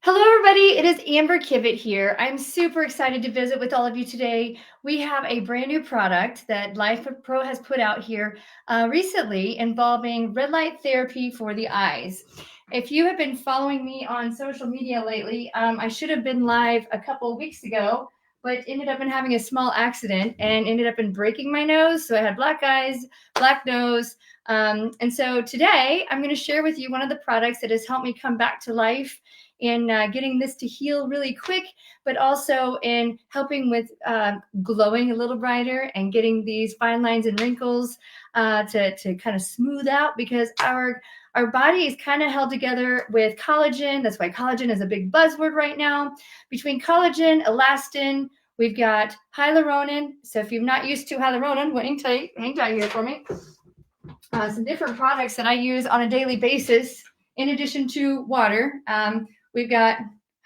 Hello, everybody. It is Amber Kivett here. I'm super excited to visit with all of you today. We have a brand new product that Life Pro has put out here recently involving red light therapy for the eyes. If you have been following me on social media lately, I should have been live a couple of weeks ago, but ended up in having a small accident and ended up in breaking my nose. So I had black eyes, black nose. And so today I'm going to share with you one of the products that has helped me come back to life in getting this to heal really quick, but also in helping with glowing a little brighter and getting these fine lines and wrinkles to kind of smooth out, because our body is kind of held together with collagen. That's why collagen is a big buzzword right now. Between collagen, elastin, we've got hyaluronan. So if you're not used to hyaluronan, hang tight here for me. Some different products that I use on a daily basis in addition to water. We've got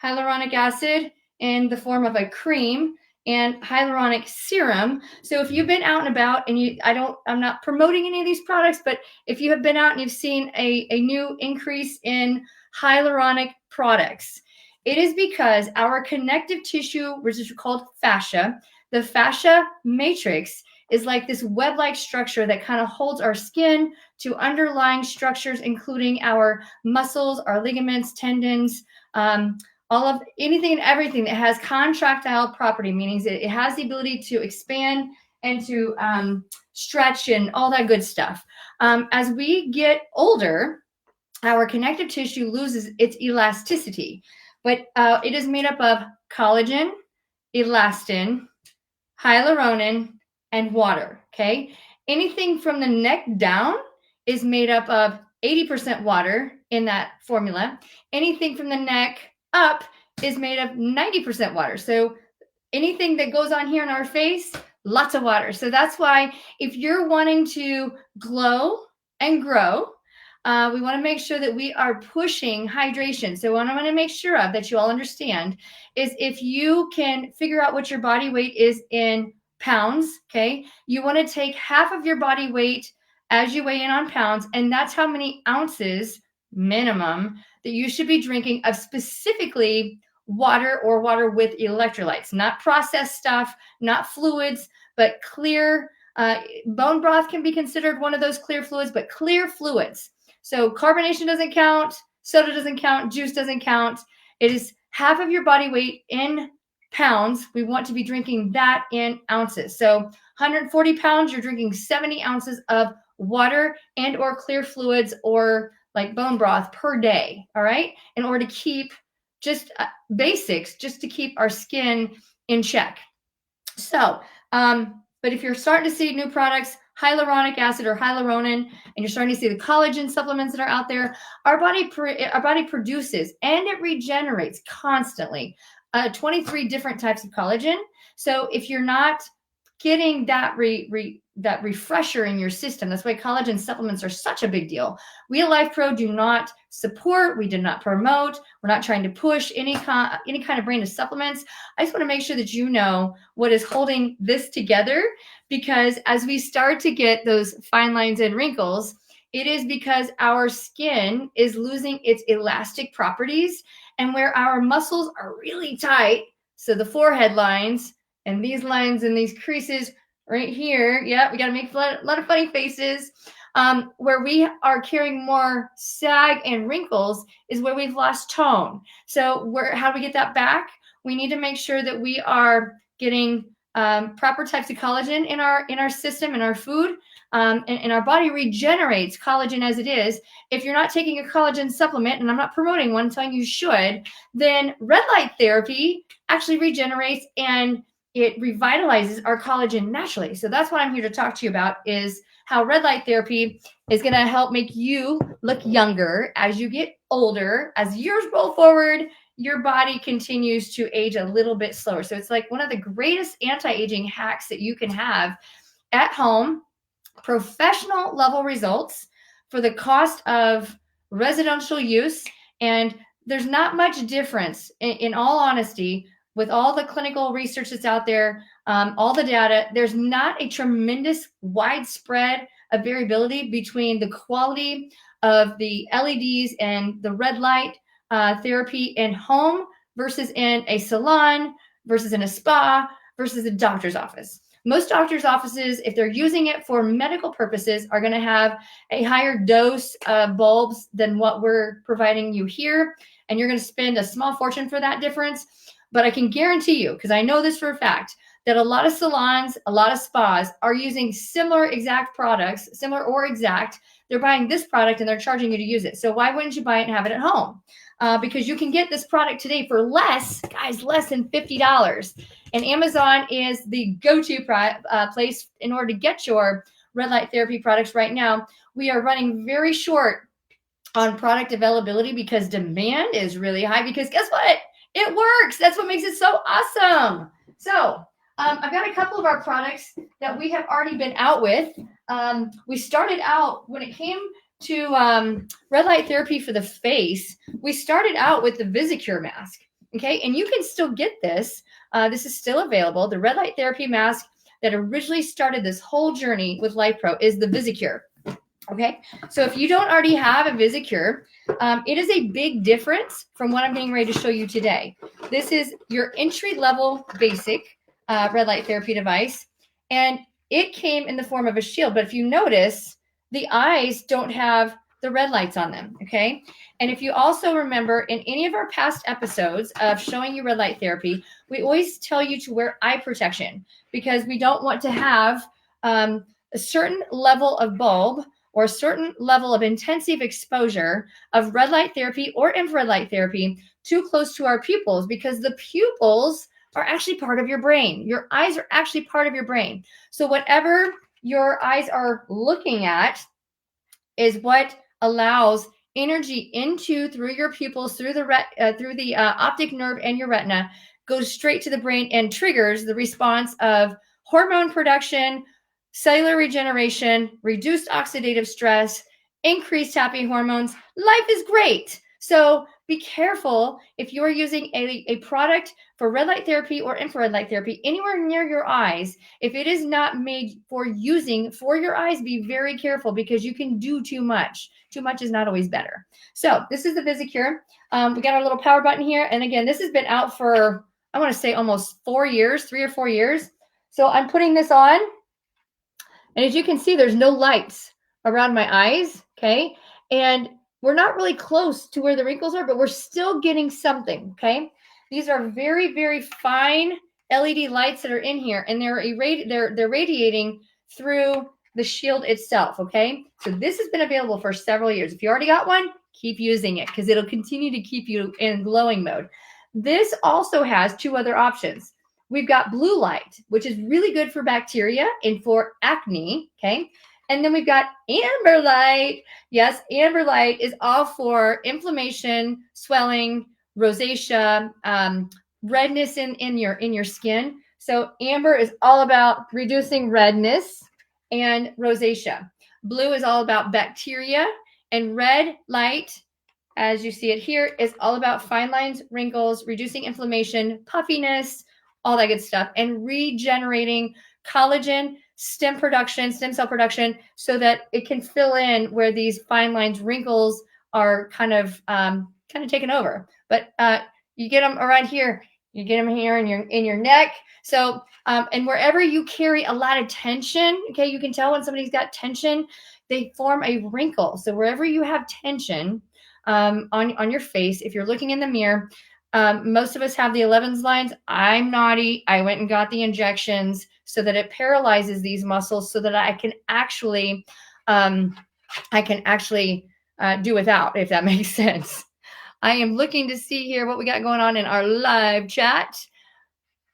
hyaluronic acid in the form of a cream and hyaluronic serum. So if you've been out and about and I'm not promoting any of these products, but if you have been out and you've seen a new increase in hyaluronic products, it is because our connective tissue, which is called fascia, the fascia matrix is like this web-like structure that kind of holds our skin to underlying structures, including our muscles, our ligaments, tendons, all of anything and everything that has contractile property, meaning that it has the ability to expand and to stretch and all that good stuff. As we get older, our connective tissue loses its elasticity, but it is made up of collagen, elastin, hyaluronan, and water. Okay. Anything from the neck down is made up of 80% water in that formula. Anything from the neck up is made of 90% water. So anything that goes on here in our face, lots of water. So that's why if you're wanting to glow and grow, we want to make sure that we are pushing hydration. So what I want to make sure of that you all understand is if you can figure out what your body weight is in pounds, okay, you want to take half of your body weight as you weigh in on pounds, and that's how many ounces minimum that you should be drinking of specifically water or water with electrolytes, not processed stuff, not fluids, but clear. Bone broth can be considered one of those clear fluids, but clear fluids. So carbonation doesn't count, soda doesn't count, juice doesn't count. It is half of your body weight in pounds. We want to be drinking that in ounces. So 140 pounds, you're drinking 70 ounces of water and or clear fluids or like bone broth per day, all right? In order to keep just basics, just to keep our skin in check. So, but if you're starting to see new products, hyaluronic acid or hyaluronan, and you're starting to see the collagen supplements that are out there, our body produces and it regenerates constantly 23 different types of collagen. So if you're not getting that that refresher in your system, that's why collagen supplements are such a big deal. We at Life Pro do not support, we do not promote, we're not trying to push any kind of brand of supplements. I just want to make sure that you know what is holding this together, because as we start to get those fine lines and wrinkles, it is because our skin is losing its elastic properties, and where our muscles are really tight, so the forehead lines and these lines and these creases right here, yeah, we got to make a lot of funny faces, where we are carrying more sag and wrinkles is where we've lost tone. So how do we get that back? We need to make sure that we are getting proper types of collagen in our system, in our food, and our body regenerates collagen as it is. If you're not taking a collagen supplement, and I'm not promoting one, I'm telling you should, then red light therapy actually regenerates and it revitalizes our collagen naturally. So that's what I'm here to talk to you about, is how red light therapy is going to help make you look younger as you get older. As years roll forward, your body continues to age a little bit slower. So it's like one of the greatest anti-aging hacks that you can have at home, professional level results for the cost of residential use. And there's not much difference, in all honesty, with all the clinical research that's out there, all the data. There's not a tremendous widespread of variability between the quality of the LEDs and the red light therapy in home versus in a salon versus in a spa versus a doctor's office. Most doctor's offices, if they're using it for medical purposes, are going to have a higher dose of bulbs than what we're providing you here. And you're going to spend a small fortune for that difference. But I can guarantee you, because I know this for a fact, that a lot of salons, a lot of spas are using similar exact products, similar or exact. They're buying this product and they're charging you to use it. So why wouldn't you buy it and have it at home? Because you can get this product today for less, guys, less than $50. And Amazon is the go-to place in order to get your red light therapy products right now. We are running very short on product availability because demand is really high, because guess what? It works. That's what makes it so awesome. So I've got a couple of our products that we have already been out with. We started out when it came to red light therapy for the face. We started out with the VisiCure mask. Okay, and you can still get this. This is still available. The red light therapy mask that originally started this whole journey with LifePro is the VisiCure. Okay, so if you don't already have a VisiCure, it is a big difference from what I'm getting ready to show you today. This is your entry-level basic red light therapy device, and it came in the form of a shield. But if you notice, the eyes don't have the red lights on them, okay? And if you also remember, in any of our past episodes of showing you red light therapy, we always tell you to wear eye protection because we don't want to have a certain level of bulb or a certain level of intensive exposure of red light therapy or infrared light therapy too close to our pupils, because the pupils are actually part of your brain. Your eyes are actually part of your brain. So whatever your eyes are looking at is what allows energy through your pupils, through the optic nerve and your retina, goes straight to the brain and triggers the response of hormone production, cellular regeneration, reduced oxidative stress, increased happy hormones. Life is great. So be careful if you're using a product for red light therapy or infrared light therapy anywhere near your eyes. If it is not made for using for your eyes, be very careful because you can do too much. Too much is not always better. So this is the VisiCure. We got our little power button here. And again, this has been out for, I want to say almost 4 years, 3 or 4 years. So I'm putting this on. And as you can see, there's no lights around my eyes, okay? And we're not really close to where the wrinkles are, but we're still getting something, okay? These are very, very fine LED lights that are in here, and they're radiating through the shield itself, okay? So this has been available for several years. If you already got one, keep using it because it'll continue to keep you in glowing mode. This also has 2 other options. We've got blue light, which is really good for bacteria and for acne, okay? And then we've got amber light. Yes, amber light is all for inflammation, swelling, rosacea, redness in your skin. So amber is all about reducing redness and rosacea. Blue is all about bacteria, and red light, as you see it here, is all about fine lines, wrinkles, reducing inflammation, puffiness, all that good stuff, and regenerating collagen, stem cell production, so that it can fill in where these fine lines, wrinkles are kind of taken over. But you get them around here, you get them here in your neck. So and wherever you carry a lot of tension, okay, you can tell when somebody's got tension, they form a wrinkle. So wherever you have tension on your face, if you're looking in the mirror, most of us have the 11s lines. I'm naughty. I went and got the injections so that it paralyzes these muscles so that I can actually do without, if that makes sense. I am looking to see here what we got going on in our live chat.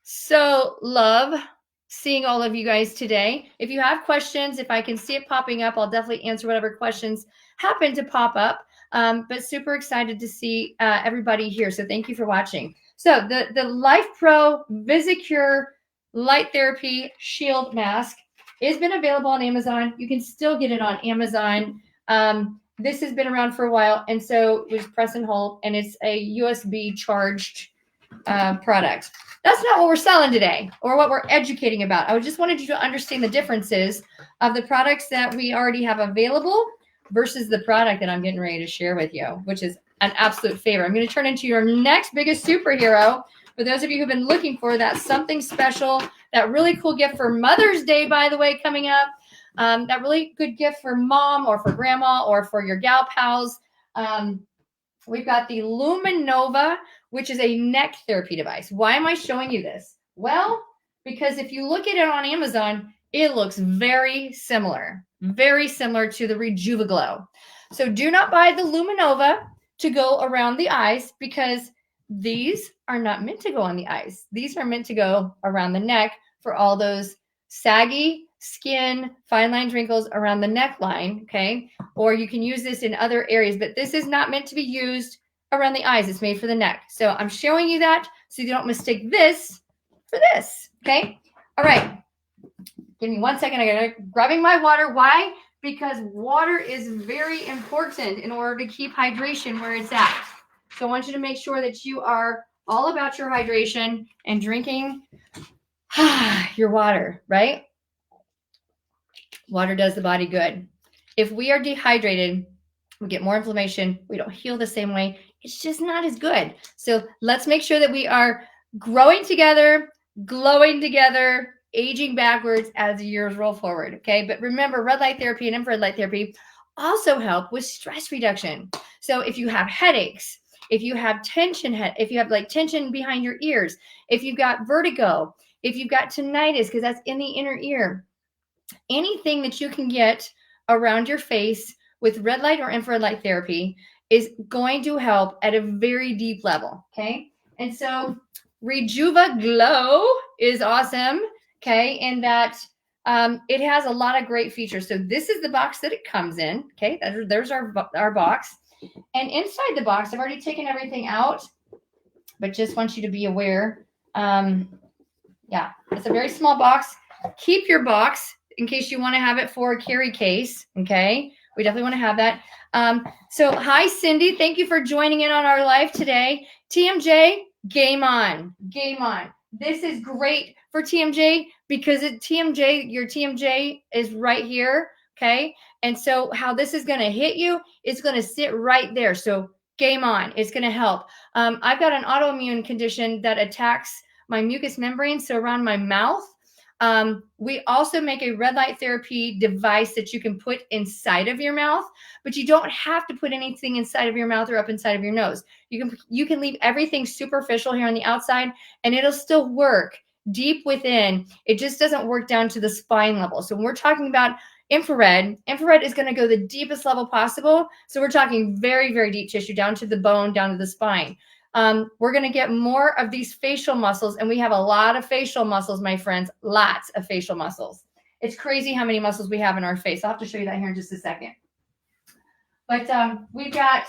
So love seeing all of you guys today. If you have questions, if I can see it popping up, I'll definitely answer whatever questions happen to pop up. But super excited to see everybody here. So thank you for watching. So the LifePro VisiCure Light Therapy Shield Mask has been available on Amazon. You can still get it on Amazon. This has been around for a while, and so we just press and hold, and it's a USB charged product. That's not what we're selling today or what we're educating about. I just wanted you to understand the differences of the products that we already have available versus the product that I'm getting ready to share with you, which is an absolute favorite. I'm going to turn into your next biggest superhero. For those of you who've been looking for that something special, that really cool gift for Mother's Day, by the way, coming up, that really good gift for mom or for grandma or for your gal pals. We've got the Luminova, which is a neck therapy device. Why am I showing you this? Well, because if you look at it on Amazon, it looks very similar to the RejuvaGlow. So do not buy the Luminova to go around the eyes, because these are not meant to go on the eyes. These are meant to go around the neck for all those saggy skin, fine lines, wrinkles around the neckline, okay? Or you can use this in other areas, but this is not meant to be used around the eyes. It's made for the neck. So I'm showing you that so you don't mistake this for this, okay? All right. Give me 1 second. I gotta grabbing my water. Why? Because water is very important in order to keep hydration where it's at. So I want you to make sure that you are all about your hydration and drinking your water, right? Water does the body good. If we are dehydrated, we get more inflammation. We don't heal the same way. It's just not as good. So let's make sure that we are growing together, glowing together, aging backwards as the years roll forward. Okay. But remember, red light therapy and infrared light therapy also help with stress reduction. So if you have headaches, if you have tension, if you have like tension behind your ears, if you've got vertigo, if you've got tinnitus, because that's in the inner ear, anything that you can get around your face with red light or infrared light therapy is going to help at a very deep level. Okay. And so RejuvaGlow is awesome. Okay. In that it has a lot of great features. So this is the box that it comes in. Okay. There's our box. And inside the box, I've already taken everything out, but just want you to be aware. Yeah, it's a very small box. Keep your box in case you want to have it for a carry case. Okay. We definitely want to have that. So hi, Cindy. Thank you for joining in on our live today. TMJ, game on, game on. This is great for TMJ because your TMJ is right here. Okay. And so how this is going to hit you, it's going to sit right there. So game on. It's going to help. I've got an autoimmune condition that attacks my mucous membrane, so around my mouth. We also make a red light therapy device that you can put inside of your mouth, but you don't have to put anything inside of your mouth or up inside of your nose. You can leave everything superficial here on the outside, and it'll still work deep within. It just doesn't work down to the spine level. So when we're talking about infrared is going to go the deepest level possible. So we're talking very, very deep tissue down to the bone, down to the spine. We're going to get more of these facial muscles, and we have a lot of facial muscles, my friends, lots of facial muscles. It's crazy how many muscles we have in our face. I'll have to show you that here in just a second. But we've got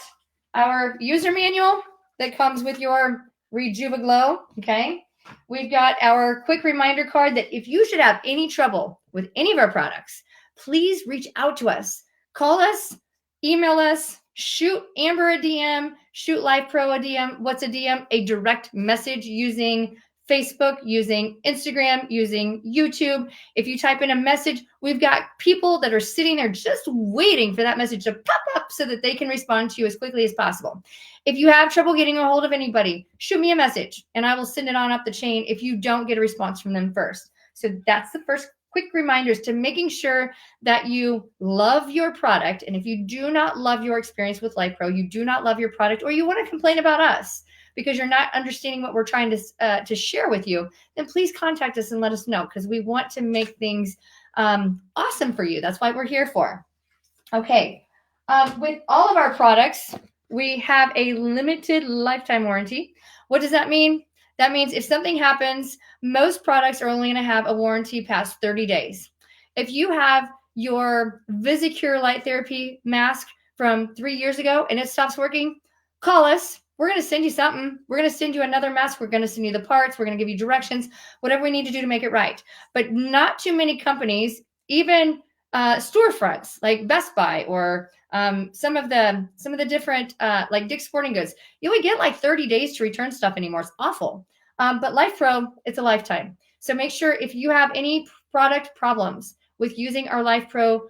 our user manual that comes with your RejuvaGlow, okay? We've got our quick reminder card that if you should have any trouble with any of our products, please reach out to us. Call us, email us, shoot Amber a DM, shoot LifePro a DM. What's a DM? A direct message using Facebook, using Instagram, using YouTube. If you type in a message, we've got people that are sitting there just waiting for that message to pop up so that they can respond to you as quickly as possible. If you have trouble getting a hold of anybody, shoot me a message and I will send it on up the chain if you don't get a response from them first. So that's the first quick reminders to making sure that you love your product. And if you do not love your experience with LifePro, you do not love your product, or you want to complain about us because you're not understanding what we're trying to share with you, then please contact us and let us know, because we want to make things awesome for you. That's why we're here for. Okay. With all of our products, we have a limited lifetime warranty. What does that mean? That means if something happens, most products are only going to have a warranty past 30 days. If you have your VisiCure light therapy mask from 3 years ago and it stops working, call us. We're going to send you something. We're going to send you another mask. We're going to send you the parts. We're going to give you directions, whatever we need to do to make it right. But not too many companies, even storefronts like Best Buy or some of the different like Dick's Sporting Goods, you only get like 30 days to return stuff anymore. It's awful. But LifePro, it's a lifetime. So make sure if you have any product problems with using our LifePro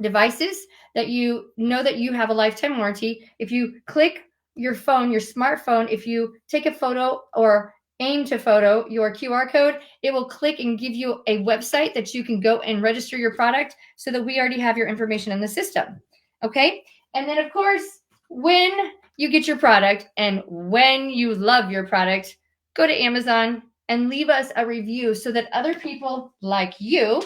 devices that you know that you have a lifetime warranty. If you click your phone, your smartphone, if you take a photo or aim to photo your QR code, it will click and give you a website that you can go and register your product so that we already have your information in the system. Okay. And then, of course, when you get your product and when you love your product, go to Amazon and leave us a review so that other people like you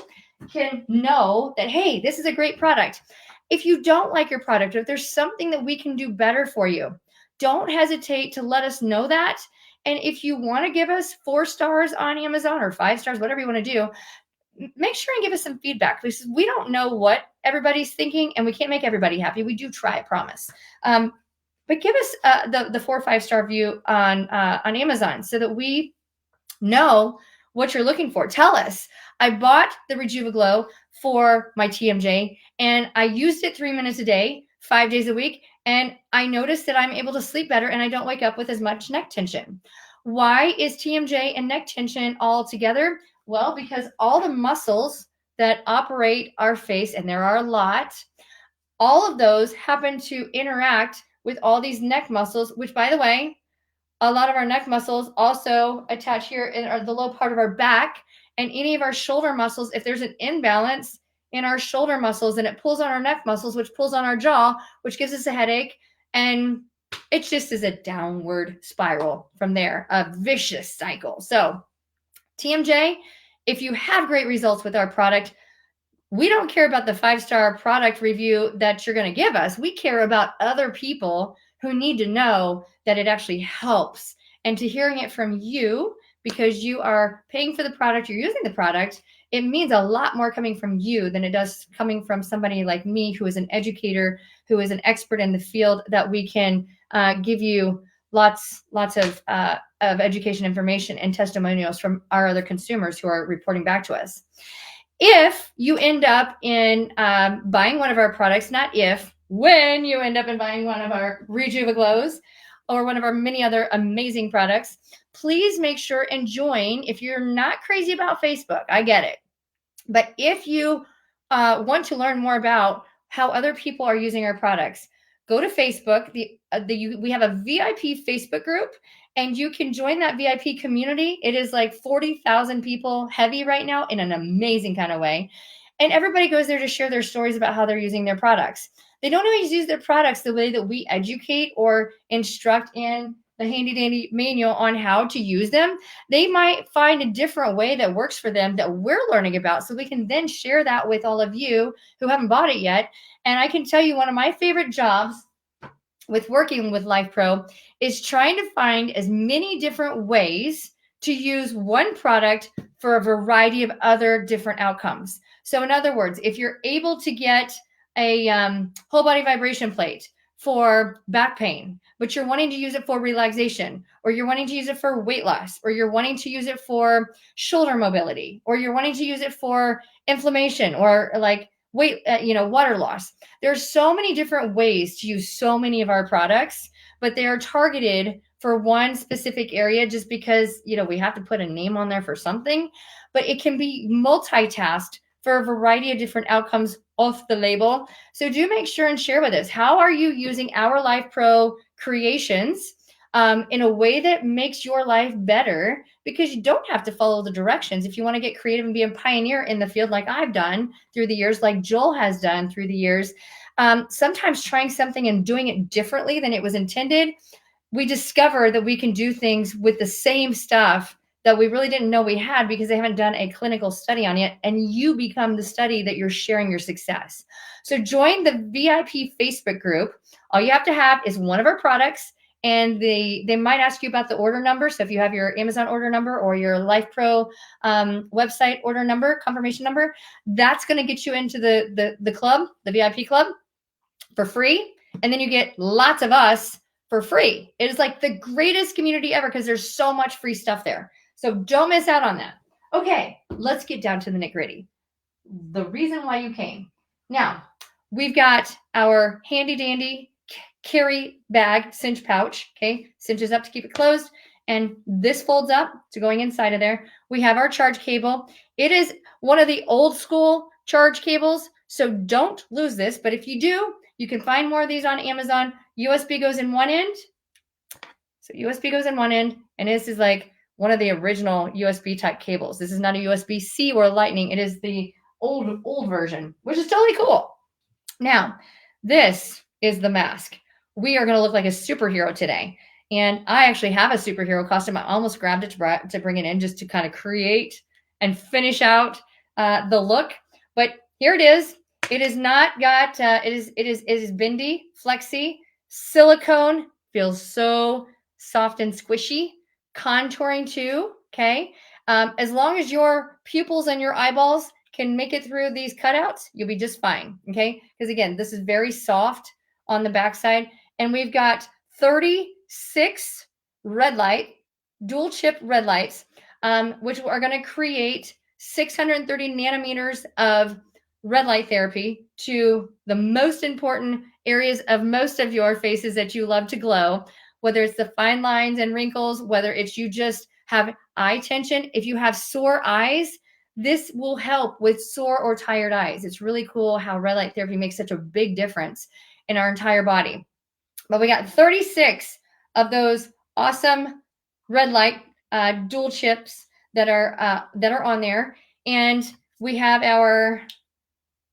can know that, hey, this is a great product. If you don't like your product, or if there's something that we can do better for you, don't hesitate to let us know that. And if you want to give us 4 stars on Amazon or 5 stars, whatever you want to do, make sure and give us some feedback, because we don't know what everybody's thinking and we can't make everybody happy. We do try, I promise. But give us the 4 or 5 star review on Amazon so that we know what you're looking for. Tell us, I bought the RejuvaGlow for my TMJ and I used it 3 minutes a day, 5 days a week. And I noticed that I'm able to sleep better and I don't wake up with as much neck tension. Why is TMJ and neck tension all together? Well, because all the muscles that operate our face, and there are a lot, all of those happen to interact with all these neck muscles, which, by the way, a lot of our neck muscles also attach here in the low part of our back, and any of our shoulder muscles. If there's an imbalance in our shoulder muscles, and it pulls on our neck muscles, which pulls on our jaw, which gives us a headache. And it just is a downward spiral from there, a vicious cycle. So TMJ, if you have great results with our product, we don't care about the 5-star product review that you're going to give us. We care about other people who need to know that it actually helps. And to hearing it from you, because you are paying for the product, you're using the product, it means a lot more coming from you than it does coming from somebody like me, who is an educator, who is an expert in the field, that we can give you lots of education information and testimonials from our other consumers who are reporting back to us. If you end up in buying one of our products, not if, when you end up in buying one of our RejuvaGlows or one of our many other amazing products, please make sure and join. If you're not crazy about Facebook, I get it. But if you want to learn more about how other people are using our products, go to Facebook. We have a VIP Facebook group, and you can join that VIP community. It is like 40,000 people heavy right now, in an amazing kind of way. And everybody goes there to share their stories about how they're using their products. They don't always use their products the way that we educate or instruct in the handy dandy manual on how to use them. They might find a different way that works for them that we're learning about, so we can then share that with all of you who haven't bought it yet. And I can tell you, one of my favorite jobs with working with Life Pro is trying to find as many different ways to use one product for a variety of other different outcomes. So in other words, if you're able to get a whole body vibration plate for back pain, but you're wanting to use it for relaxation, or you're wanting to use it for weight loss, or you're wanting to use it for shoulder mobility, or you're wanting to use it for inflammation, or like weight, water loss. There's so many different ways to use so many of our products, but they are targeted for one specific area, just because, we have to put a name on there for something, but it can be multitasked for a variety of different outcomes off the label. So do make sure and share with us, how are you using our Life Pro creations in a way that makes your life better? Because you don't have to follow the directions. If you want to get creative and be a pioneer in the field, like I've done through the years, like Joel has done through the years, sometimes trying something and doing it differently than it was intended, we discover that we can do things with the same stuff that we really didn't know we had, because they haven't done a clinical study on it, and you become the study that you're sharing your success. So join the VIP Facebook group. All you have to have is one of our products, and they might ask you about the order number. So if you have your Amazon order number or your Life Pro website order number, confirmation number, that's going to get you into the club, the VIP club, for free. And then you get lots of us for free. It is like the greatest community ever, because there's so much free stuff there. So don't miss out on that. Okay, let's get down to the nitty-gritty. The reason why you came. Now, we've got our handy dandy carry bag cinch pouch. Okay, cinches up to keep it closed, and this folds up to going inside of there. We have our charge cable. It is one of the old school charge cables, So don't lose this. But if you do, you can find more of these on Amazon. USB goes in one end. So USB goes in one end, and this is like one of the original USB type cables. This is not a USB-C or Lightning. It is the old version, which is totally cool. Now, this is the mask. We are going to look like a superhero today. And I actually have a superhero costume. I almost grabbed it to bring it in just to kind of create and finish out the look. But here it is. It is not got, it is bendy, flexy, silicone, feels so soft and squishy, contouring too, okay? As long as your pupils and your eyeballs can make it through these cutouts, you'll be just fine, okay? Because again, this is very soft on the backside. And we've got 36 red light, dual chip red lights, which are going to create 630 nanometers of red light therapy to the most important areas of most of your faces that you love to glow, whether it's the fine lines and wrinkles, whether it's you just have eye tension. If you have sore eyes, this will help with sore or tired eyes. It's really cool how red light therapy makes such a big difference in our entire body. But we got 36 of those awesome red light dual chips that are on there. And we have our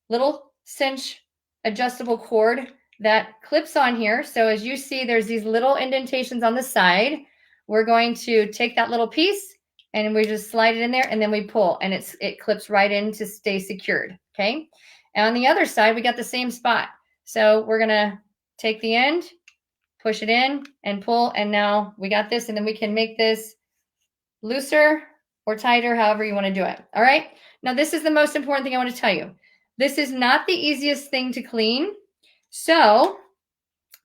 little cinch adjustable cord that clips on here. So as you see, there's these little indentations on the side. We're going to take that little piece and we just slide it in there and then we pull and it clips right in to stay secured, okay? And on the other side, we got the same spot. So we're gonna take the end, push it in and pull, and now we got this, and then we can make this looser or tighter, however you wanna do it, all right? Now this is the most important thing I wanna tell you. This is not the easiest thing to clean. So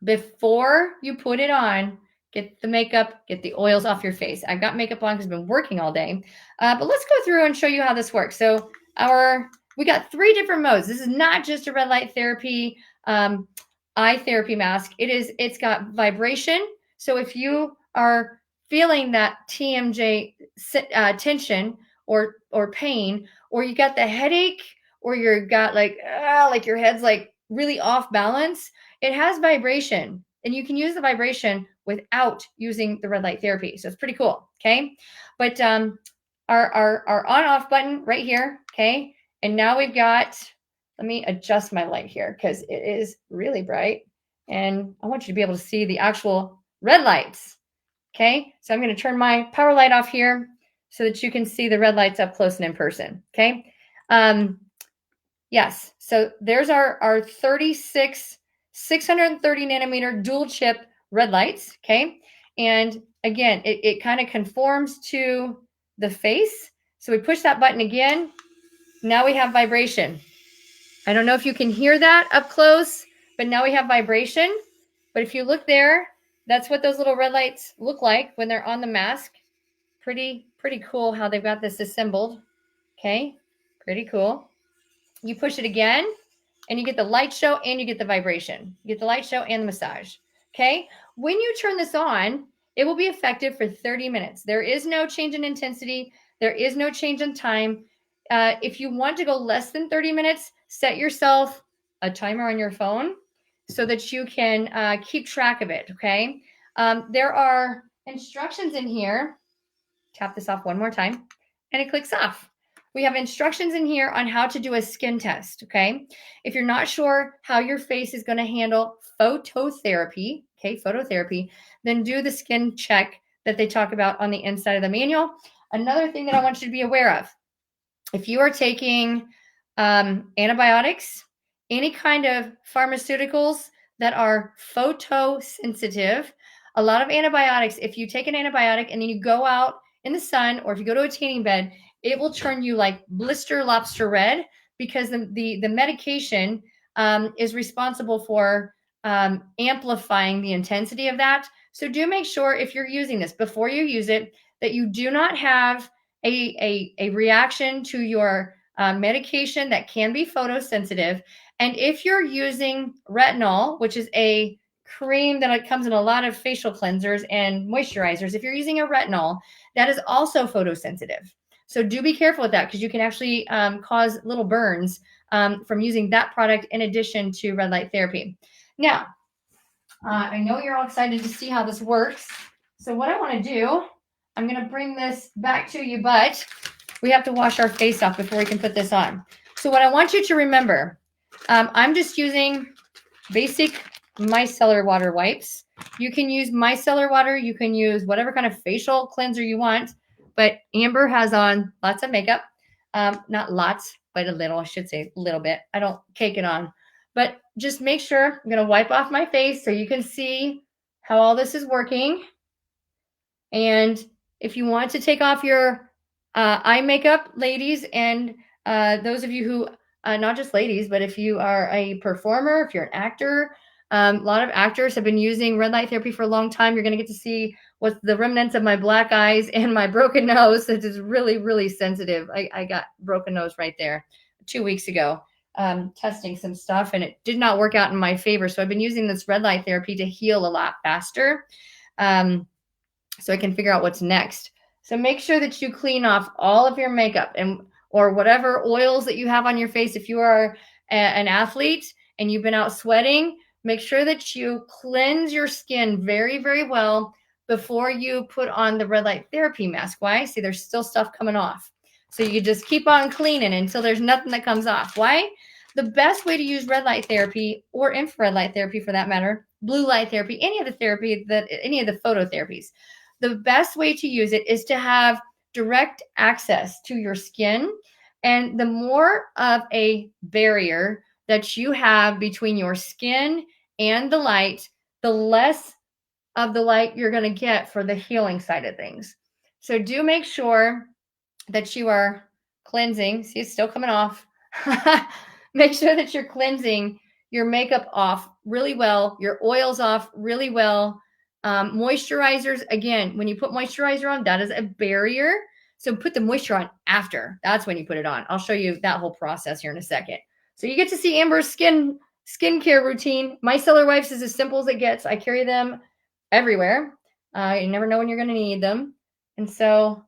before you put it on, get the makeup, get the oils off your face. I've got makeup on because I've been working all day. But let's go through and show you how this works. So we got 3 different modes. This is not just a red light therapy eye therapy mask. It's got vibration. So if you are feeling that TMJ tension or pain, or you got the headache, or you got like your head's like really off balance, it has vibration, and you can use the vibration without using the red light therapy. So it's pretty cool, okay? But our on-off button right here, okay? And now we've got, let me adjust my light here because it is really bright, and I want you to be able to see the actual red lights, okay? So I'm going to turn my power light off here so that you can see the red lights up close and in person, okay? Yes, so there's our 36 630 nanometer dual chip red lights, okay? And again, it kind of conforms to the face. So we push that button again. Now we have vibration. I don't know if you can hear that up close, but now we have vibration. But if you look there, that's what those little red lights look like when they're on the mask. Pretty cool how they've got this assembled, okay? Pretty cool. You push it again, and you get the light show and you get the vibration. You get the light show and the massage, okay? When you turn this on, it will be effective for 30 minutes. There is no change in intensity. There is no change in time. If you want to go less than 30 minutes, set yourself a timer on your phone so that you can keep track of it, okay? There are instructions in here. Tap this off one more time, and it clicks off. We have instructions in here on how to do a skin test, okay? If you're not sure how your face is going to handle phototherapy, okay, phototherapy, then do the skin check that they talk about on the inside of the manual. Another thing that I want you to be aware of, if you are taking antibiotics, any kind of pharmaceuticals that are photosensitive, a lot of antibiotics, if you take an antibiotic and then you go out in the sun, or if you go to a tanning bed, it will turn you like blister lobster red, because the medication is responsible for amplifying the intensity of that. So do make sure if you're using this before you use it, that you do not have a reaction to your medication that can be photosensitive. And if you're using retinol, which is a cream that comes in a lot of facial cleansers and moisturizers, if you're using a retinol, that is also photosensitive. So do be careful with that, because you can actually cause little burns from using that product in addition to red light therapy. Now, I know you're all excited to see how this works. So what I want to do, I'm going to bring this back to you, but we have to wash our face off before we can put this on. So what I want you to remember, I'm just using basic micellar water wipes. You can use micellar water. You can use whatever kind of facial cleanser you want. But Amber has on lots of makeup. Not lots, but a little, I should say a little bit. I don't cake it on. But just make sure, I'm going to wipe off my face so you can see how all this is working. And if you want to take off your eye makeup, ladies, and those of you who, not just ladies, but if you are a performer, if you're an actor, a lot of actors have been using red light therapy for a long time. You're going to get to see what's the remnants of my black eyes and my broken nose. It is really, really sensitive. I got broken nose right there 2 weeks ago, testing some stuff, and it did not work out in my favor. So I've been using this red light therapy to heal a lot faster. So I can figure out what's next. So make sure that you clean off all of your makeup and or whatever oils that you have on your face. If you are an athlete and you've been out sweating, make sure that you cleanse your skin very, very well before you put on the red light therapy mask. Why? See, there's still stuff coming off. So you just keep on cleaning until there's nothing that comes off. Why? The best way to use red light therapy or infrared light therapy for that matter, blue light therapy, any of the phototherapies, the best way to use it is to have direct access to your skin. And the more of a barrier that you have between your skin and the light, the less of the light you're going to get for the healing side of things. So do make sure that you are cleansing. See, it's still coming off. Make sure that you're cleansing your makeup off really well, your oils off really well. Moisturizers, again, when you put moisturizer on, that is a barrier. So put the moisture on after. That's when you put it on. I'll show you that whole process here in a second. So you get to see Amber's skincare routine. Micellar wipes is as simple as it gets. I carry them everywhere. You never know when you're going to need them. And so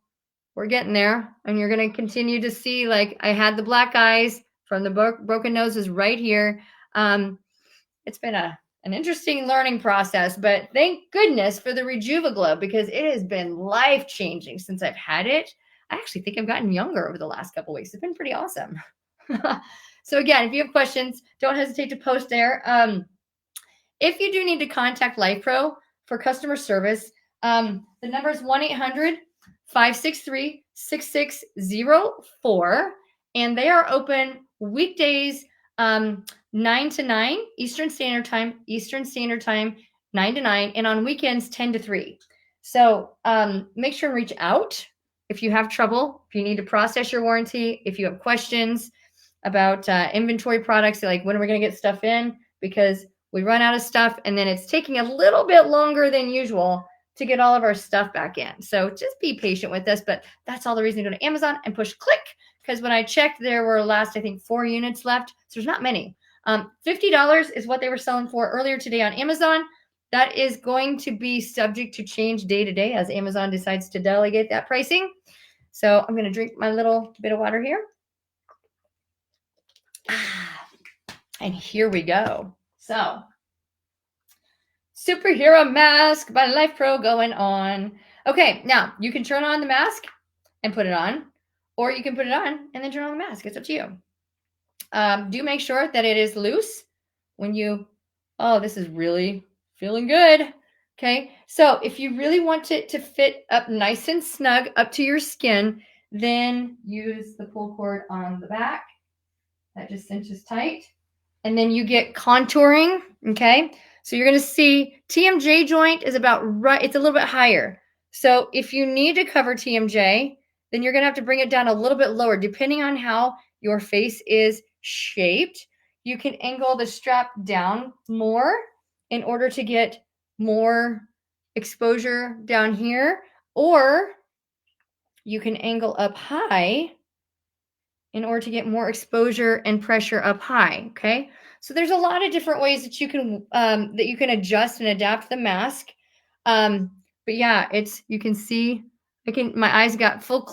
we're getting there. And you're going to continue to see, like, I had the black eyes from the broken noses right here. It's been an interesting learning process, but thank goodness for the RejuvaGlow because it has been life-changing since I've had it. I actually think I've gotten younger over the last couple of weeks. It's been pretty awesome. So again, if you have questions, don't hesitate to post there. If you do need to contact LifePro for customer service, the number is 1-800-563-6604, and they are open weekdays 9 to 9 Eastern Standard Time, 9 to 9, and on weekends 10 to 3. So make sure and reach out if you have trouble, if you need to process your warranty, if you have questions about inventory products, like when are we going to get stuff in, because we run out of stuff and then it's taking a little bit longer than usual to get all of our stuff back in. So just be patient with us, but that's all the reason to go to Amazon and push click, because when I checked, there were I think 4 units left. So there's not many. $50 is what they were selling for earlier today on Amazon. That is going to be subject to change day to day as Amazon decides to delegate that pricing. So I'm going to drink my little bit of water here. And here we go. So, superhero mask by LifePro going on. Okay, now you can turn on the mask and put it on, or you can put it on and then turn on the mask. It's up to you. Do make sure that it is loose when you, oh, this is really feeling good. Okay, so if you really want it to fit up nice and snug up to your skin, then use the pull cord on the back. That just cinches tight. And then you get contouring, okay? So you're going to see TMJ joint is about right, it's a little bit higher. So if you need to cover TMJ, then you're going to have to bring it down a little bit lower. Depending on how your face is shaped, you can angle the strap down more in order to get more exposure down here, or you can angle up high in order to get more exposure and pressure up high, okay? So there's a lot of different ways that you can adjust and adapt the mask. But yeah, you can see, my eyes got full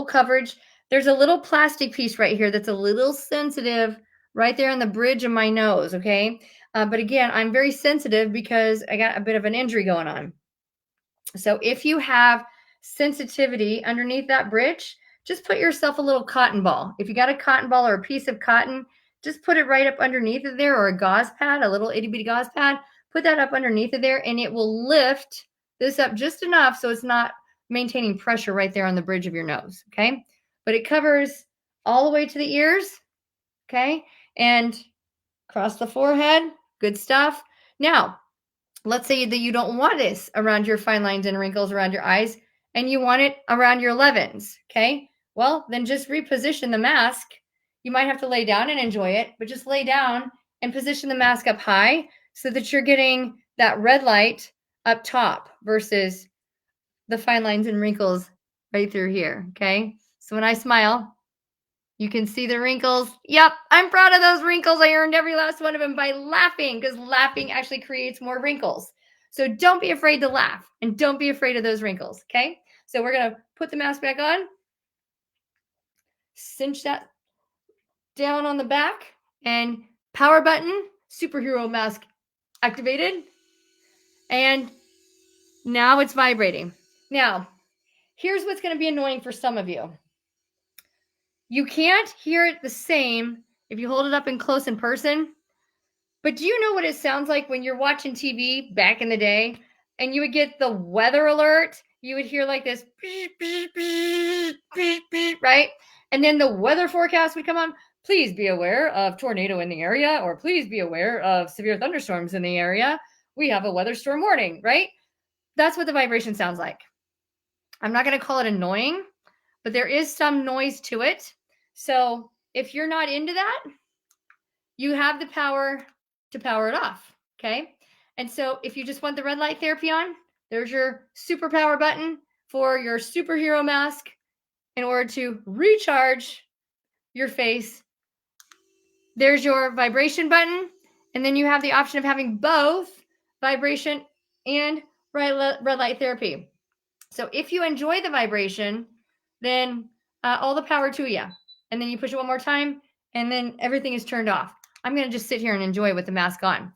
coverage. There's a little plastic piece right here that's a little sensitive right there on the bridge of my nose, okay? But again, I'm very sensitive because I got a bit of an injury going on. So if you have sensitivity underneath that bridge, just put yourself a little cotton ball. If you got a cotton ball or a piece of cotton, just put it right up underneath of there, or a gauze pad, a little itty bitty gauze pad. Put that up underneath of there, and it will lift this up just enough so it's not maintaining pressure right there on the bridge of your nose, okay? But it covers all the way to the ears, okay? And across the forehead, good stuff. Now, let's say that you don't want this around your fine lines and wrinkles around your eyes, and you want it around your 11s, okay? Well, then just reposition the mask. You might have to lay down and enjoy it, but just lay down and position the mask up high so that you're getting that red light up top versus the fine lines and wrinkles right through here, okay? So when I smile, you can see the wrinkles. Yep, I'm proud of those wrinkles. I earned every last one of them by laughing, because laughing actually creates more wrinkles. So don't be afraid to laugh, and don't be afraid of those wrinkles, okay? So we're going to put the mask back on, cinch that down on the back, and power button, superhero mask activated. And now it's vibrating. Now, here's what's going to be annoying for some of you. You can't hear it the same if you hold it up in close in person. But do you know what it sounds like when you're watching TV back in the day and you would get the weather alert? You would hear like this, right? And then the weather forecast would come on. Please be aware of tornado in the area, or please be aware of severe thunderstorms in the area. We have a weather storm warning, right? That's what the vibration sounds like. I'm not going to call it annoying, but there is some noise to it. So if you're not into that, you have the power to power it off, okay? And so if you just want the red light therapy on, there's your superpower button for your superhero mask in order to recharge your face. There's your vibration button, and then you have the option of having both vibration and red light therapy. So if you enjoy the vibration, then all the power to you. And then you push it one more time, and then everything is turned off. I'm going to just sit here and enjoy it with the mask on.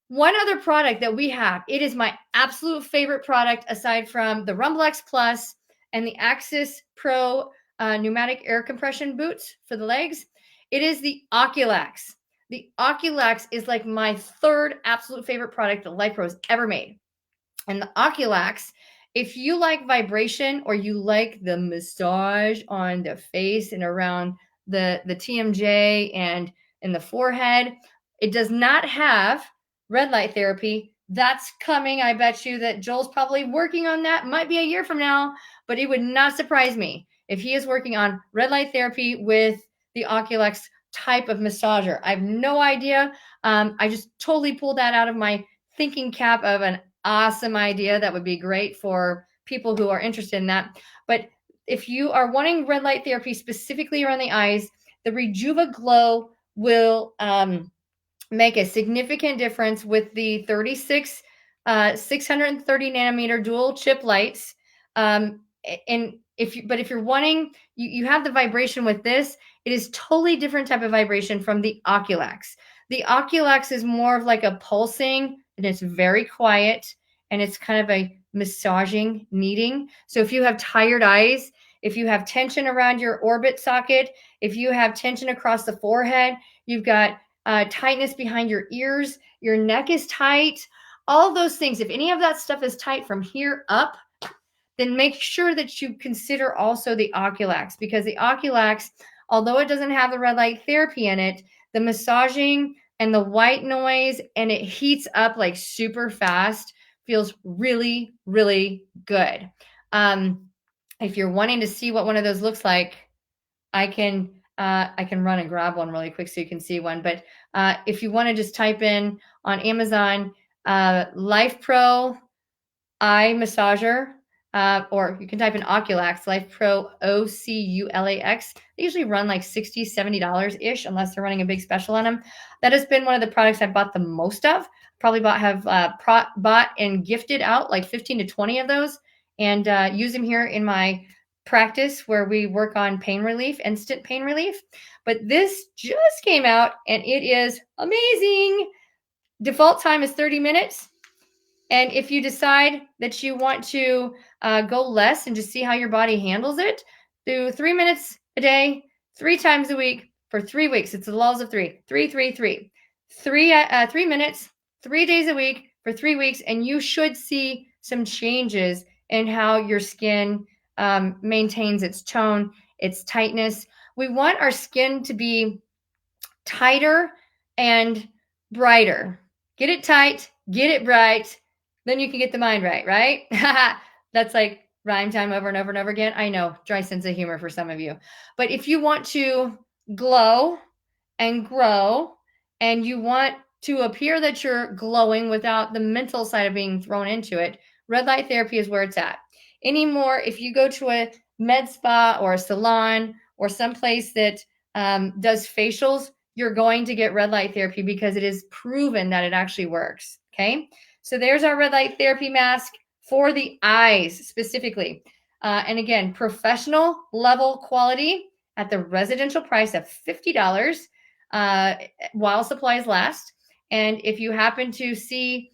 One other product that we have, it is my absolute favorite product aside from the Rumble X Plus and the Axis Pro pneumatic air compression boots for the legs. It is the Oculax. The Oculax is like my third absolute favorite product that Life Pro has ever made. And the Oculax, if you like vibration or you like the massage on the face and around the TMJ and in the forehead, it does not have red light therapy. That's coming. I bet you that Joel's probably working on that. Might be a year from now, but it would not surprise me if he is working on red light therapy with the Oculax type of massager. I have no idea. I just totally pulled that out of my thinking cap of an awesome idea that would be great for people who are interested in that. But if you are wanting red light therapy specifically around the eyes, the RejuvaGlow will make a significant difference with the 630 nanometer dual chip lights. And if you're wanting, you have the vibration with this. It is totally different type of vibration from the Oculax. The Oculax is more of like a pulsing, and it's very quiet, and it's kind of a massaging, kneading. So if you have tired eyes, if you have tension around your orbit socket, if you have tension across the forehead, you've got tightness behind your ears, your neck is tight, all of those things. If any of that stuff is tight from here up, then make sure that you consider also the Oculax, because the Oculax, although it doesn't have the red light therapy in it, the massaging and the white noise, and it heats up like super fast, feels really, really good. If you're wanting to see what one of those looks like, I can run and grab one really quick so you can see one. But if you want to just type in on Amazon, Life Pro eye massager, or you can type in Oculax, Life Pro Oculax. They usually run like $60, $70-ish, unless they're running a big special on them. That has been one of the products I've bought the most of. Probably bought and gifted out like 15 to 20 of those, and use them here in my practice where we work on pain relief, instant pain relief. But this just came out and it is amazing. Default time is 30 minutes. And if you decide that you want to go less and just see how your body handles it, do 3 minutes a day, 3 times a week for 3 weeks. It's the laws of three. 3, 3, 3. 3 minutes, 3 days a week for 3 weeks, and you should see some changes in how your skin maintains its tone, its tightness. We want our skin to be tighter and brighter. Get it tight, get it bright, then you can get the mind right, right? That's like rhyme time over and over and over again. I know, dry sense of humor for some of you. But if you want to glow and grow and you want to appear that you're glowing without the mental side of being thrown into it, red light therapy is where it's at. Anymore, if you go to a med spa or a salon or someplace that does facials, you're going to get red light therapy because it is proven that it actually works. Okay. So there's our red light therapy mask for the eyes specifically. And again, professional level quality at the residential price of $50 while supplies last. And if you happen to see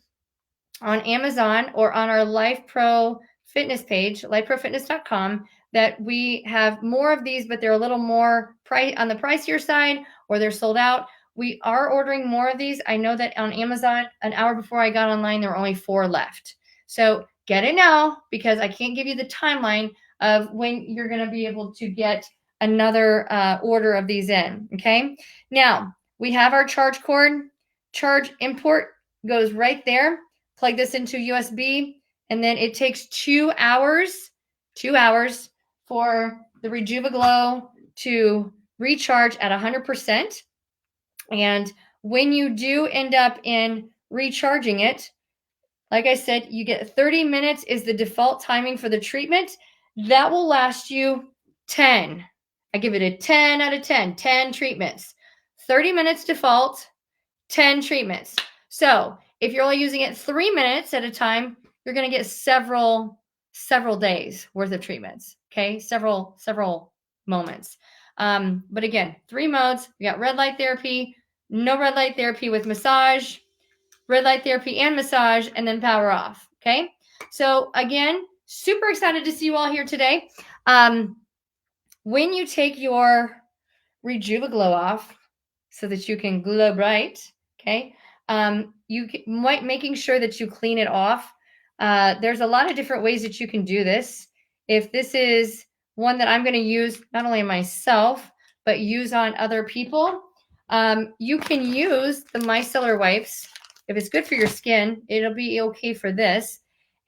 on Amazon or on our Life Pro fitness page, lifeprofitness.com, that we have more of these, but they're a little more on the pricier side, or they're sold out. We are ordering more of these. I know that on Amazon, an hour before I got online, there were only 4 left. So get it now, because I can't give you the timeline of when you're going to be able to get another order of these in. Okay. Now we have our charge cord. Charge import goes right there. Plug this into USB, and then it takes 2 hours for the RejuvaGlow to recharge at 100%. And when you do end up in recharging it, like I said, you get 30 minutes is the default timing for the treatment. That will last you 10. I give it a 10 out of 10, 10 treatments. 30 minutes default, 10 treatments. So if you're only using it 3 minutes at a time, you're going to get several days worth of treatments. Okay. Several moments. But again, 3 modes. We got red light therapy, no red light therapy with massage, red light therapy and massage, and then power off. Okay. So again, super excited to see you all here today. When you take your RejuvaGlow off so that you can glow bright, okay, making sure that you clean it off. There's a lot of different ways that you can do this. If this is one that I'm going to use not only myself, but use on other people, you can use the micellar wipes. If it's good for your skin, it'll be okay for this.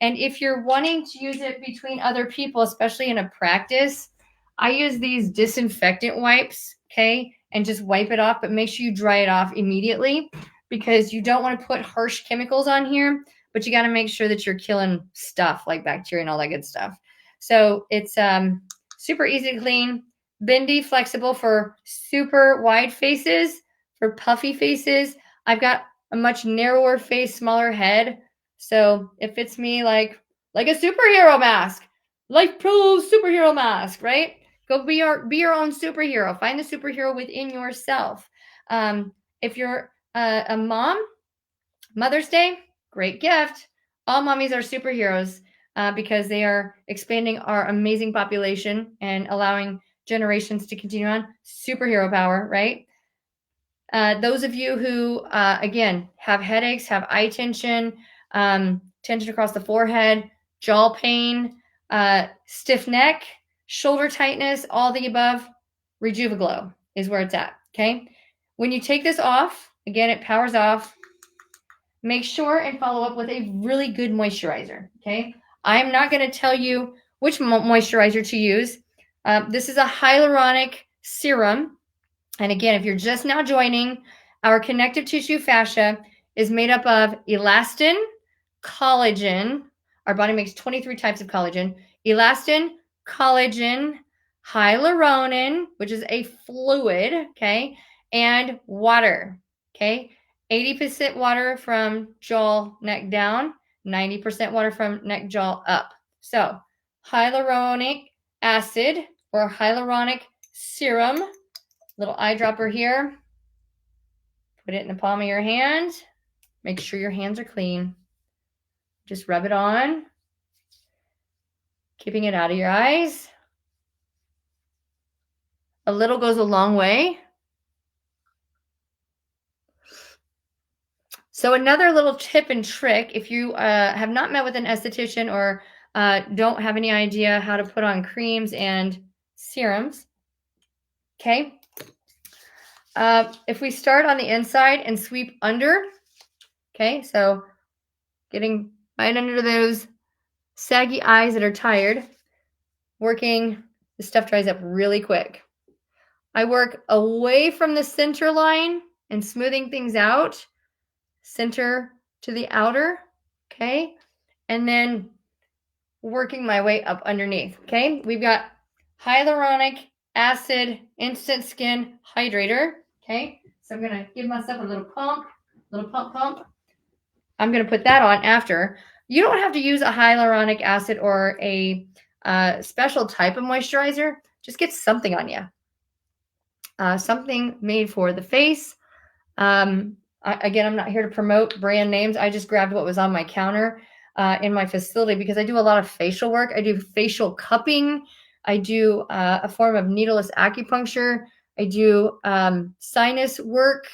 And if you're wanting to use it between other people, especially in a practice, I use these disinfectant wipes, okay, and just wipe it off, but make sure you dry it off immediately, because you don't want to put harsh chemicals on here, but you got to make sure that you're killing stuff like bacteria and all that good stuff. So it's super easy to clean, bendy, flexible for super wide faces, for puffy faces. I've got a much narrower face, smaller head, so it fits me like a superhero mask, Life Pro superhero mask, right? Go be your own superhero. Find the superhero within yourself. If you're a mom, Mother's Day, great gift. All mommies are superheroes because they are expanding our amazing population and allowing generations to continue on. Superhero power, right? Those of you who, again, have headaches, have eye tension, tension across the forehead, jaw pain, stiff neck, shoulder tightness, all the above, RejuvaGlow is where it's at, okay? When you take this off, again, it powers off. Make sure and follow up with a really good moisturizer, okay? I'm not going to tell you which moisturizer to use. This is a hyaluronic serum. And again, if you're just now joining, our connective tissue fascia is made up of elastin, collagen. Our body makes 23 types of collagen. Elastin, collagen, hyaluronin, which is a fluid, okay, and water, okay? 80% water from jaw, neck down, 90% water from neck, jaw up. So hyaluronic acid or hyaluronic serum. Little eyedropper here. Put it in the palm of your hand. Make sure your hands are clean. Just rub it on, keeping it out of your eyes. A little goes a long way. So another little tip and trick, if you have not met with an esthetician or don't have any idea how to put on creams and serums, okay? If we start on the inside and sweep under, okay? So getting right under those saggy eyes that are tired, working, the stuff dries up really quick. I work away from the center line and smoothing things out, center to the outer, okay? And then working my way up underneath, okay? We've got hyaluronic acid instant skin hydrator, okay? So I'm gonna give myself a little pump. I'm gonna put that on after. You don't have to use a hyaluronic acid or a special type of moisturizer. Just get something on you. Something made for the face. Again, I'm not here to promote brand names. I just grabbed what was on my counter in my facility because I do a lot of facial work. I do facial cupping. I do a form of needleless acupuncture. I do sinus work.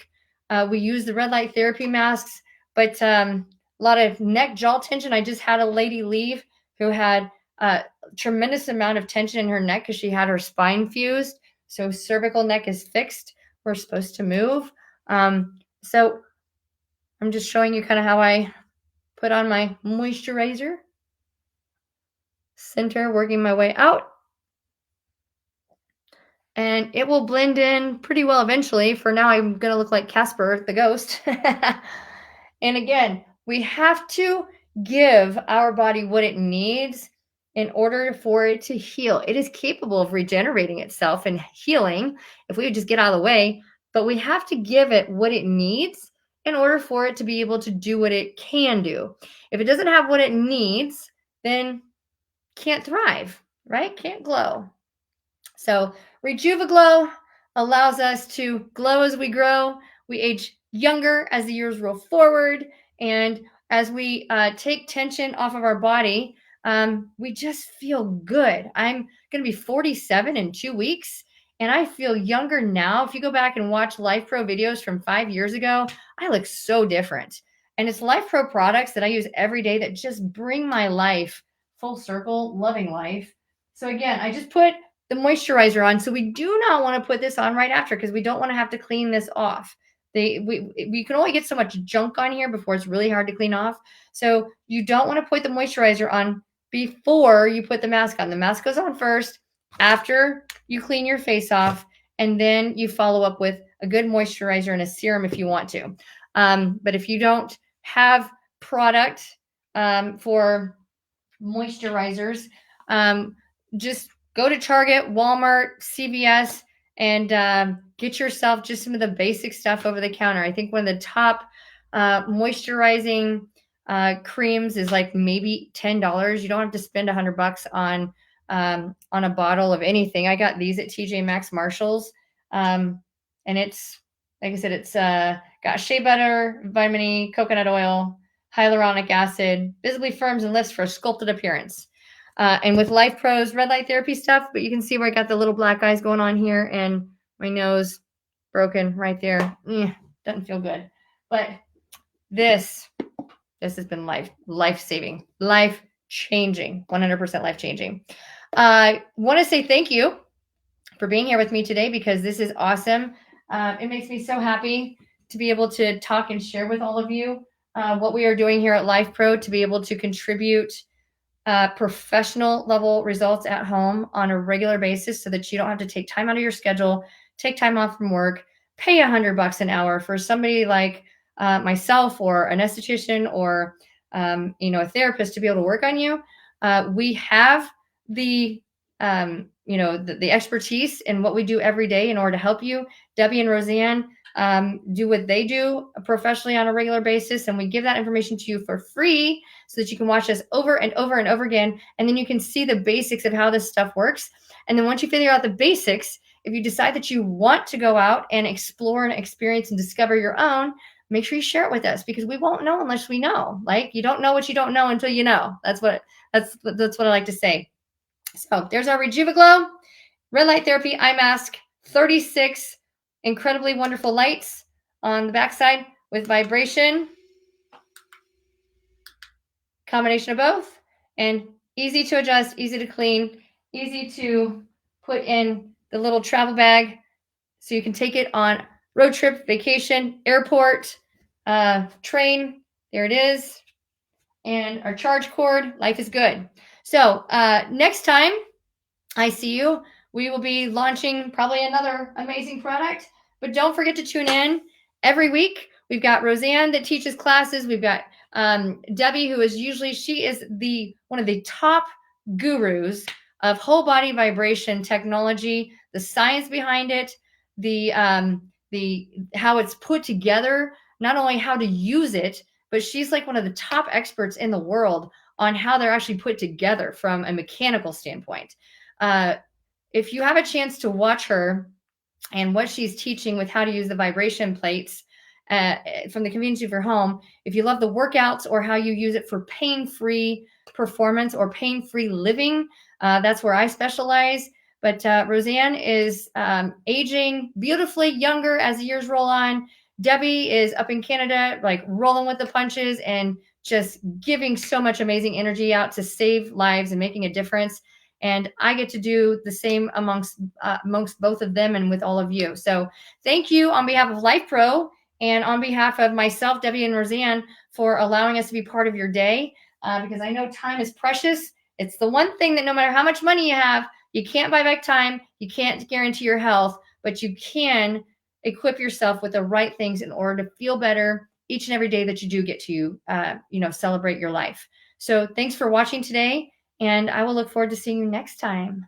We use the red light therapy masks, but a lot of neck jaw tension. I just had a lady leave who had a tremendous amount of tension in her neck because she had her spine fused. So cervical neck is fixed. We're supposed to move. So I'm just showing you kind of how I put on my moisturizer. Center, working my way out. And it will blend in pretty well eventually. For now, I'm going to look like Casper the ghost. And again, we have to give our body what it needs in order for it to heal. It is capable of regenerating itself and healing if we would just get out of the way, but we have to give it what it needs in order for it to be able to do what it can do. If it doesn't have what it needs, then can't thrive, right? Can't glow. So RejuvaGlow allows us to glow as we grow. We age younger as the years roll forward. And as we take tension off of our body, we just feel good. I'm going to be 47 in 2 weeks, and I feel younger now. If you go back and watch Life Pro videos from 5 years ago, I look so different. And it's Life Pro products that I use every day that just bring my life full circle, loving life. So again, I just put the moisturizer on. So we do not want to put this on right after because we don't want to have to clean this off. We can only get so much junk on here before it's really hard to clean off. So you don't want to put the moisturizer on before you put the mask on. The mask goes on first after you clean your face off, and then you follow up with a good moisturizer and a serum if you want to. But if you don't have product for moisturizers, just go to Target, Walmart, CVS, and get yourself just some of the basic stuff over the counter. I think one of the top moisturizing creams is like maybe $10. You don't have to spend $100 on a bottle of anything. I got these at TJ Maxx Marshalls, and it's like I said, it's got shea butter, vitamin E, coconut oil, hyaluronic acid, visibly firms and lifts for a sculpted appearance. And with Life Pro's red light therapy stuff, but you can see where I got the little black eyes going on here and my nose broken right there. Doesn't feel good. But this has been life-saving, life-changing, 100% life-changing. I want to say thank you for being here with me today because this is awesome. It makes me so happy to be able to talk and share with all of you what we are doing here at Life Pro to be able to contribute professional level results at home on a regular basis so that you don't have to take time out of your schedule, take time off from work, pay $100 an hour for somebody like myself or an esthetician or a therapist to be able to work on you. We have the the expertise in what we do every day in order to help you. Debbie and Roseanne do what they do professionally on a regular basis. And we give that information to you for free so that you can watch us over and over and over again. And then you can see the basics of how this stuff works. And then once you figure out the basics, if you decide that you want to go out and explore and experience and discover your own, make sure you share it with us, because we won't know unless we know. Like, you don't know what you don't know until you know. That's what I like to say. So there's our RejuvaGlow red light therapy eye mask, 36 incredibly wonderful lights on the backside with vibration, combination of both, and easy to adjust, easy to clean, easy to put in the little travel bag so you can take it on road trip, vacation, airport, train. There it is. And our charge cord. Life is good. So next time I see you, we will be launching probably another amazing product. But don't forget to tune in every week. We've got Roseanne that teaches classes. We've got Debbie, who is usually, she is one of the top gurus of whole body vibration technology, the science behind it, the how it's put together, not only how to use it, but she's like one of the top experts in the world on how they're actually put together from a mechanical standpoint. If you have a chance to watch her and what she's teaching with how to use the vibration plates from the convenience of your home, if you love the workouts or how you use it for pain-free performance or pain-free living, that's where I specialize. But Roseanne is aging beautifully younger as the years roll on. Debbie is up in Canada, like rolling with the punches and just giving so much amazing energy out to save lives and making a difference. And I get to do the same amongst both of them and with all of you. So thank you on behalf of Life Pro and on behalf of myself, Debbie, and Roseanne for allowing us to be part of your day, because I know time is precious. It's the one thing that no matter how much money you have, you can't buy back time. You can't guarantee your health, but you can equip yourself with the right things in order to feel better each and every day that you do get to, celebrate your life. So thanks for watching today, and I will look forward to seeing you next time.